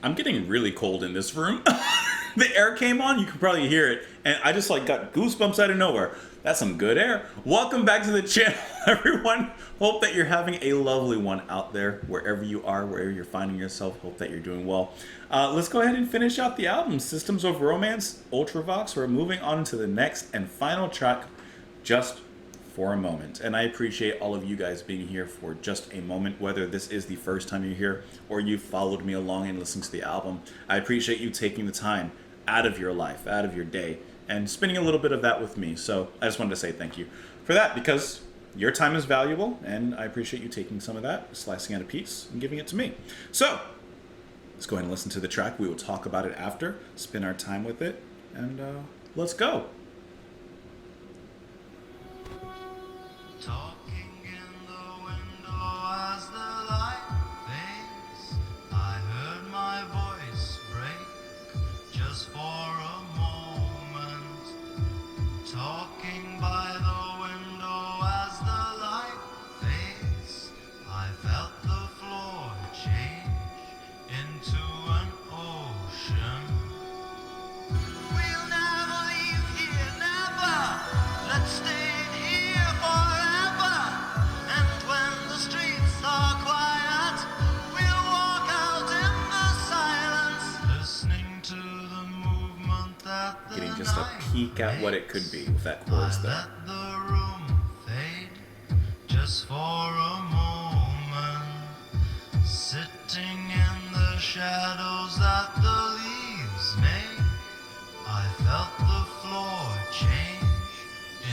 I'm getting really cold in this room. The air came on, you can probably hear it, and I just like got goosebumps out of nowhere. That's some good air. Welcome back to the channel, everyone. Hope that you're having a lovely one out there, wherever you are, wherever you're finding yourself. Hope that you're doing well. Let's go ahead and finish out the album, Systems of Romance, Ultravox. We're moving on to the next and final track, Just for a Moment. And I appreciate all of you guys being here for just a moment, whether this is the first time you're here or you've followed me along and listened to the album. I appreciate you taking the time out of your life, out of your day, and spending a little bit of that with me. So I just wanted to say thank you for that, because your time is valuable, and I appreciate you taking some of that, slicing out a piece, and giving it to me. So let's go ahead and listen to the track. We will talk about it after, spend our time with it, and let's go. Talking in the window as the light fades, I heard my voice break just for a moment. Talking by the window as the light fades, I felt the floor change into an ocean. We'll never leave here, never. Let's stay in here forever. And when the streets are quiet, we'll walk out in the silence, listening to the movement that the Getting just a peek at what it could be with that chorus there. let the room fade just for a moment, sitting in the shadows that the leaves make. I felt the floor change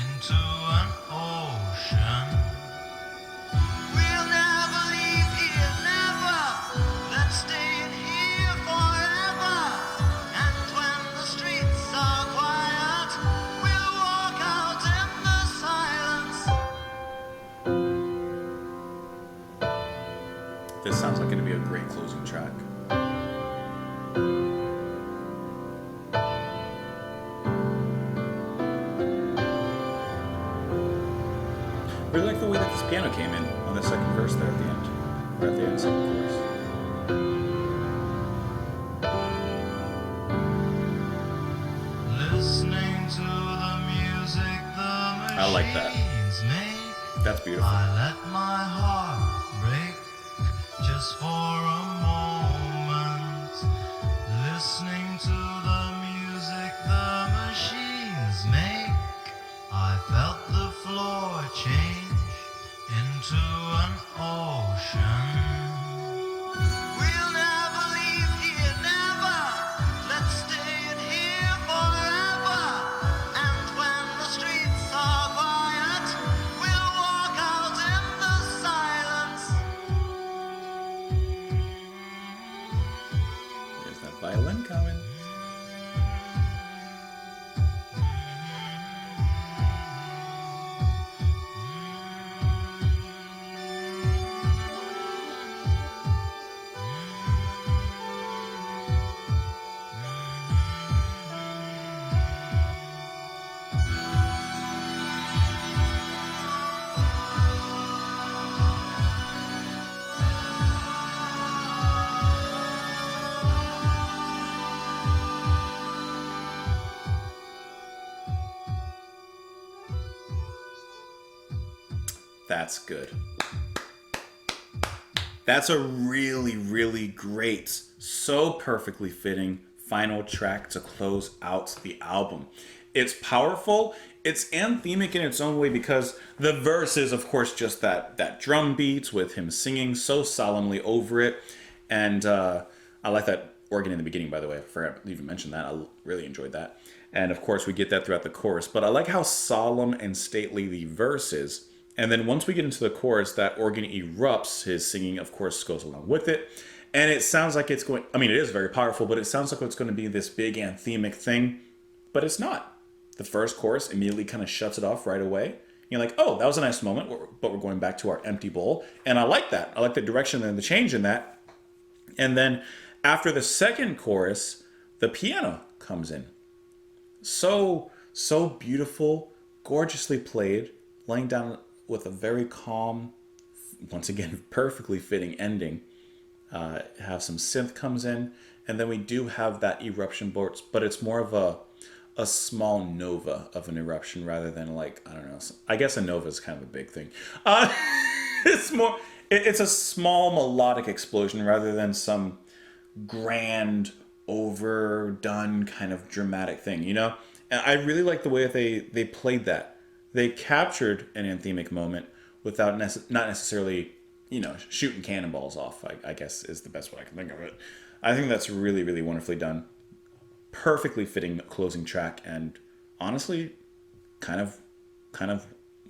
into an ocean. We'll never leave here, never. Let's stay in here forever. And when the streets are quiet, we'll walk out in the silence. This sounds like it'd be a great closing track. I really like the way that this piano came in on the second verse there at the end. Or at the end of the second chorus. Listening to the music the I like that. machines make. That's beautiful. I let my heart break just for a moment. Listening to the music the machines make. I felt the floor change into an ocean. We'll never leave here, never. Let's stay in here forever. And when the streets are quiet, we'll walk out in the silence. There's that violin coming. That's good. That's a really, really great, so perfectly fitting final track to close out the album. It's powerful, it's anthemic in its own way, because the verse is, of course, just that drum beat with him singing so solemnly over it. And I like that organ in the beginning, by the way. I forgot to even mention that. I really enjoyed that. And of course, we get that throughout the chorus. But I like how solemn and stately the verse is. And then once we get into the chorus, that organ erupts. His singing, of course, goes along with it. And it sounds like it's going... I mean, it is very powerful, but it sounds like it's going to be this big anthemic thing. But it's not. The first chorus immediately kind of shuts it off right away. You're like, oh, that was a nice moment, but we're going back to our empty bowl. And I like that. I like the direction and the change in that. And then after the second chorus, the piano comes in. So beautiful, gorgeously played, laying down with a very calm, once again, perfectly fitting ending. Have some synth comes in, and then we do have that eruption burst, but it's more of a small nova of an eruption rather than like, I don't know. I guess a nova is kind of a big thing. Uh, it's more. It's a small melodic explosion rather than some grand, overdone kind of dramatic thing. And I really like the way that they played that. They captured an anthemic moment without not necessarily shooting cannonballs off. I guess is the best way I can think of it. I think that's really really wonderfully done. Perfectly fitting closing track, and honestly, kind of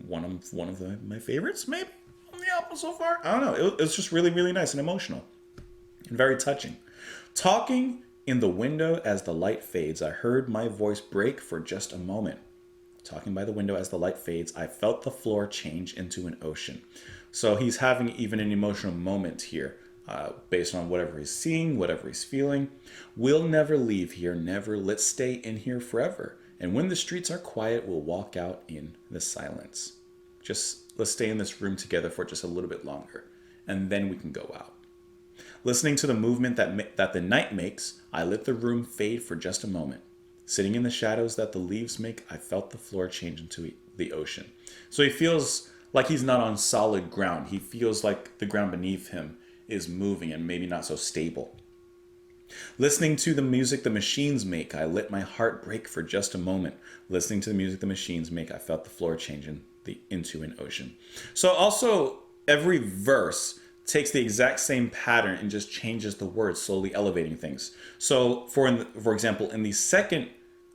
one of my favorites maybe on the album so far. I don't know. It's just really really nice and emotional and very touching. Talking in the window as the light fades, I heard my voice break for just a moment. Talking by the window as the light fades, I felt the floor change into an ocean. So he's having even an emotional moment here, based on whatever he's seeing, whatever he's feeling. We'll never leave here, never. Let's stay in here forever. And when the streets are quiet, we'll walk out in the silence. Just let's stay in this room together for just a little bit longer, and then we can go out. Listening to the movement that the night makes, I let the room fade for just a moment. Sitting in the shadows that the leaves make, I felt the floor change into the ocean. So he feels like he's not on solid ground. He feels like the ground beneath him is moving and maybe not so stable. Listening to the music the machines make, I let my heart break for just a moment. Listening to the music the machines make, I felt the floor change into an ocean. So also, every verse takes the exact same pattern and just changes the words, slowly elevating things. So, for example, in the second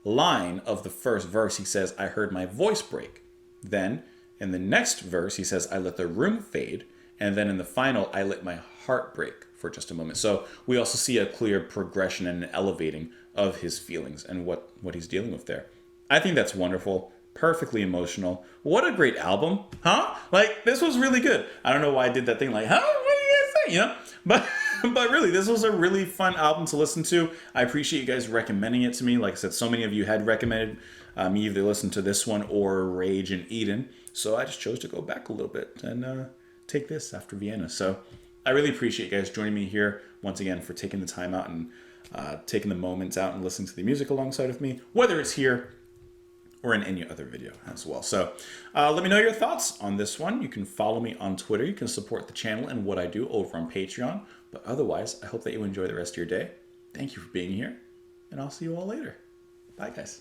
line of the first verse, he says, I heard my voice break. Then, in the next verse, he says, I let the room fade. And then in the final, I let my heart break for just a moment. So we also see a clear progression and an elevating of his feelings and what he's dealing with there. I think that's wonderful. Perfectly emotional. What a great album, huh? Like, this was really good. I don't know why I did that thing like, huh? What do you guys think? But really, this was a really fun album to listen to. I appreciate you guys recommending it to me. Like I said, so many of you had recommended me either listen to this one or Rage and Eden. So I just chose to go back a little bit and take this after Vienna. So I really appreciate you guys joining me here once again for taking the time out and taking the moments out and listening to the music alongside with me, whether it's here or in any other video as well. So let me know your thoughts on this one. You can follow me on Twitter. You can support the channel and what I do over on Patreon. But otherwise, I hope that you enjoy the rest of your day. Thank you for being here, and I'll see you all later. Bye, guys.